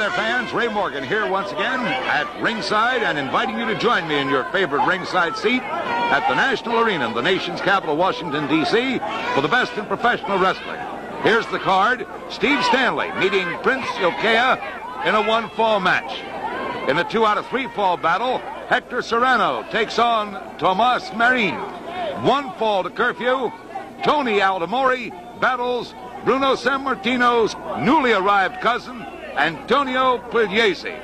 there, fans. Ray Morgan here once again at ringside and inviting you to join me in your favorite ringside seat at the National Arena in the nation's capital, Washington, D.C., for the best in professional wrestling. Here's the card. Steve Stanlee meeting Prince Iaukea in a one-fall match. In a 2 out of 3 fall battle, Hector Serrano takes on Tomas Marin. 1 fall to curfew. Tony Aldamori battles Bruno Sammartino's newly arrived cousin, Antonio Pugliese.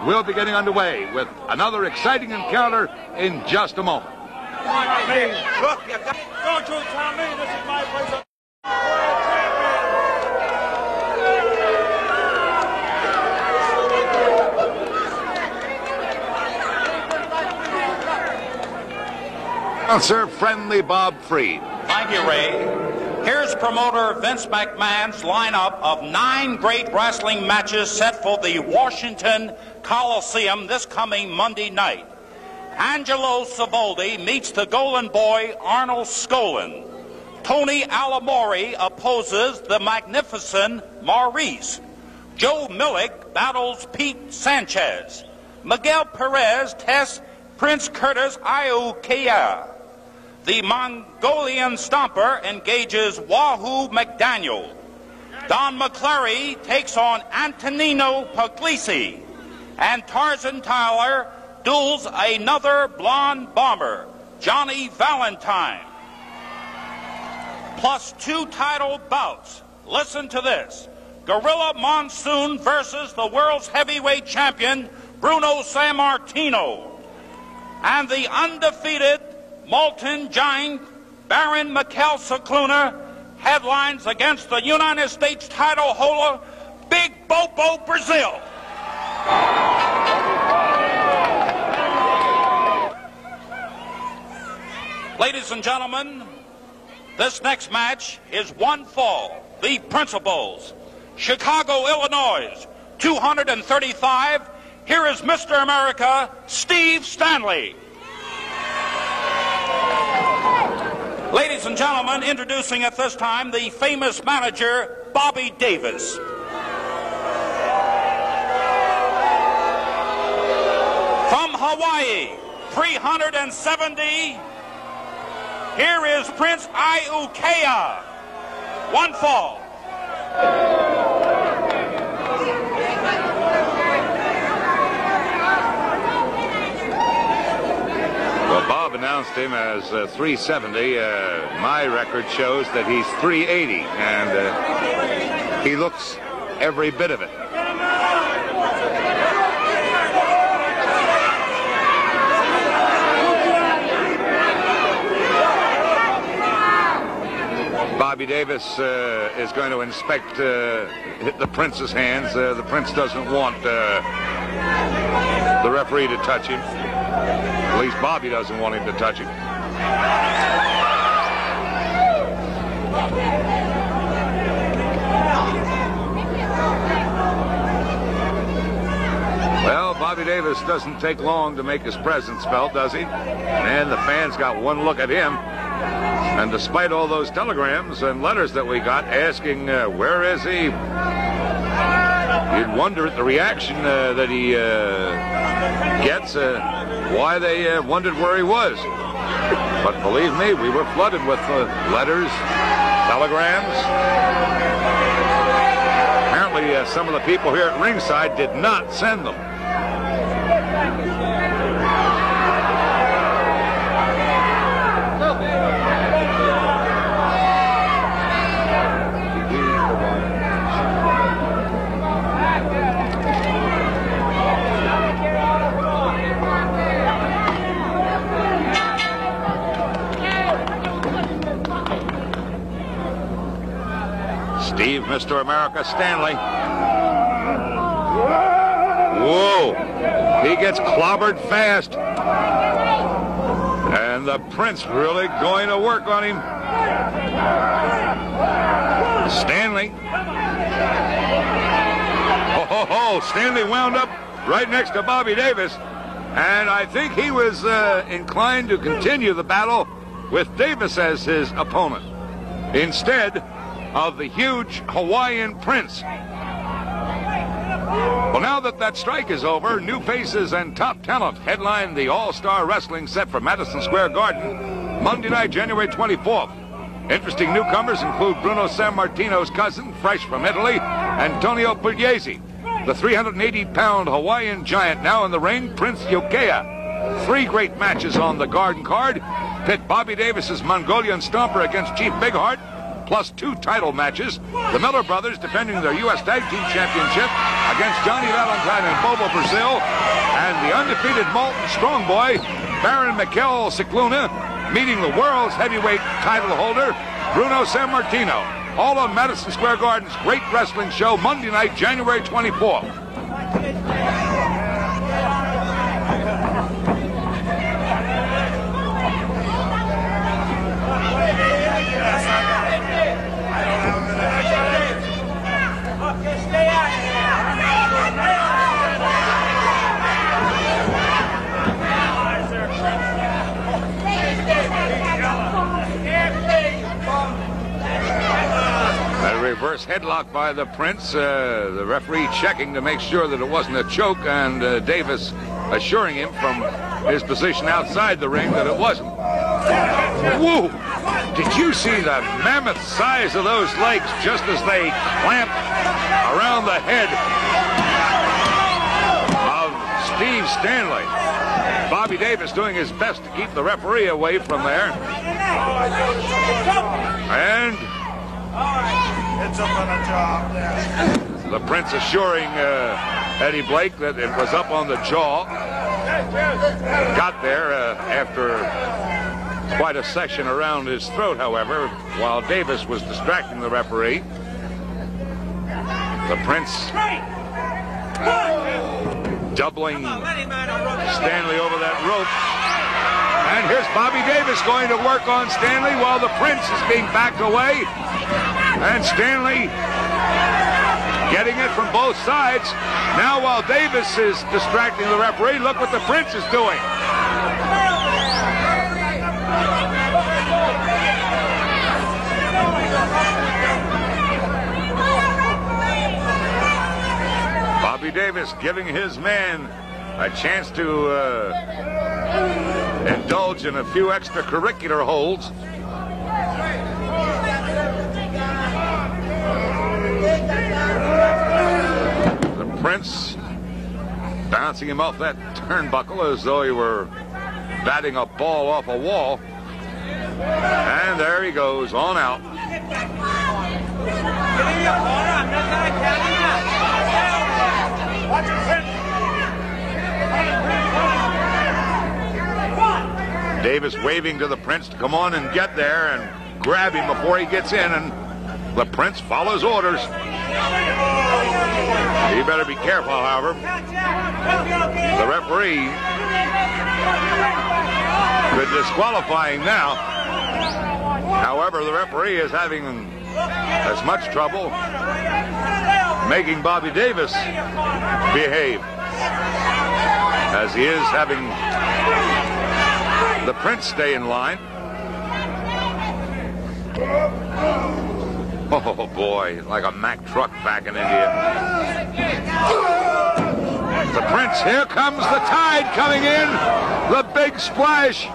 We'll be getting underway with another exciting encounter in just a moment. Look, don't you tell me this is my place. Announcer Friendly Bob Freed. Thank you, Ray. Here's promoter Vince McMahon's lineup of 9 great wrestling matches set for the Washington Coliseum this coming Monday night. Angelo Savoldi meets the Golden Boy Arnold Skaaland. Tony Aldamori opposes the magnificent Maurice. Joe Millick battles Pete Sanchez. Miguel Perez tests Prince Curtis Iaukea. The Mongolian Stomper engages Wahoo McDaniel. Don McClary takes on Antonino Pugliese. And Tarzan Tyler duels another blonde bomber, Johnny Valentine. Plus 2 title bouts. Listen to this. Gorilla Monsoon versus the world's heavyweight champion, Bruno Sammartino. And the undefeated Molten Giant, Baron Mikel Cicluna, headlines against the United States title holder, Big Bobo Brazil. Ladies and gentlemen, this next match is 1 fall. The Principals, Chicago, Illinois, 235. Here is Mr. America, Steve Stanlee. Ladies and gentlemen, introducing at this time the famous manager, Bobby Davis. From Hawaii, 370, here is Prince Iaukea. 1 fall. Well, Bob announced him as 370. My record shows that he's 380, and he looks every bit of it. Bobby Davis is going to inspect the Prince's hands. The Prince doesn't want the referee to touch him. At least Bobby doesn't want him to touch him. Well, Bobby Davis doesn't take long to make his presence felt, does he? And the fans got one look at him. And despite all those telegrams and letters that we got asking, where is he? You'd wonder at the reaction that he gets, why they wondered where he was. But believe me, we were flooded with letters, telegrams. Apparently, some of the people here at ringside did not send them. Steve, Mr. America, Stanlee. Whoa. He gets clobbered fast. And the Prince really going to work on him. Stanlee. Oh, Stanlee wound up right next to Bobby Davis. And I think he was inclined to continue the battle with Davis as his opponent instead of the huge Hawaiian Prince. Well, now that strike is over, new faces and top talent headline the All-Star Wrestling set for Madison Square Garden Monday night, January 24th. Interesting newcomers include Bruno Sammartino's cousin, fresh from Italy, Antonio Pugliese. The 380-pound Hawaiian giant now in the ring, Prince Iaukea. 3 great matches on the Garden card. Pit Bobby Davis's Mongolian Stomper against Chief Bigheart, plus 2 title matches. The Miller brothers defending their U.S. Tag Team Championship against Johnny Valentine and Bobo Brazil. And the undefeated Molten Strong Boy, Baron Mikel Cicluna, meeting the world's heavyweight title holder, Bruno Sammartino. All on Madison Square Garden's great wrestling show, Monday night, January 24th. Reverse headlock by the Prince. The referee checking to make sure that it wasn't a choke, and Davis assuring him from his position outside the ring that it wasn't. Whoa! Did you see the mammoth size of those legs just as they clamped around the head of Steve Stanlee? Bobby Davis doing his best to keep the referee away from there. And it's up on the jaw there. The Prince assuring Eddie Blake that it was up on the jaw. Got there after quite a section around his throat, however, while Davis was distracting the referee. The Prince doubling Stanlee over that rope. And here's Bobby Davis going to work on Stanlee while the Prince is being backed away. And Stanlee getting it from both sides. Now while Davis is distracting the referee, look what the Prince is doing. Bobby Davis giving his man a chance to indulge in a few extracurricular holds. The Prince bouncing him off that turnbuckle as though he were batting a ball off a wall. And there he goes, on out. Davis waving to the Prince to come on and get there and grab him before he gets in, and the Prince follows orders. He better be careful, however. The referee could disqualify him now. However, the referee is having as much trouble making Bobby Davis behave as he is having the Prince stay in line. Oh boy, like a Mack truck back in India. The Prince, here comes the tide coming in. The big splash.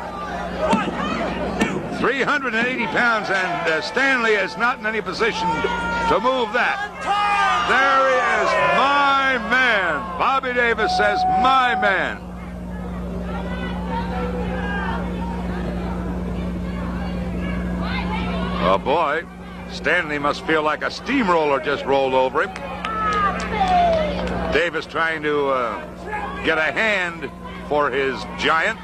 380 pounds, and Stanlee is not in any position to move that. There he is, my man. Bobby Davis says, my man. Oh boy, Stanlee must feel like a steamroller just rolled over him. Davis trying to get a hand for his giant.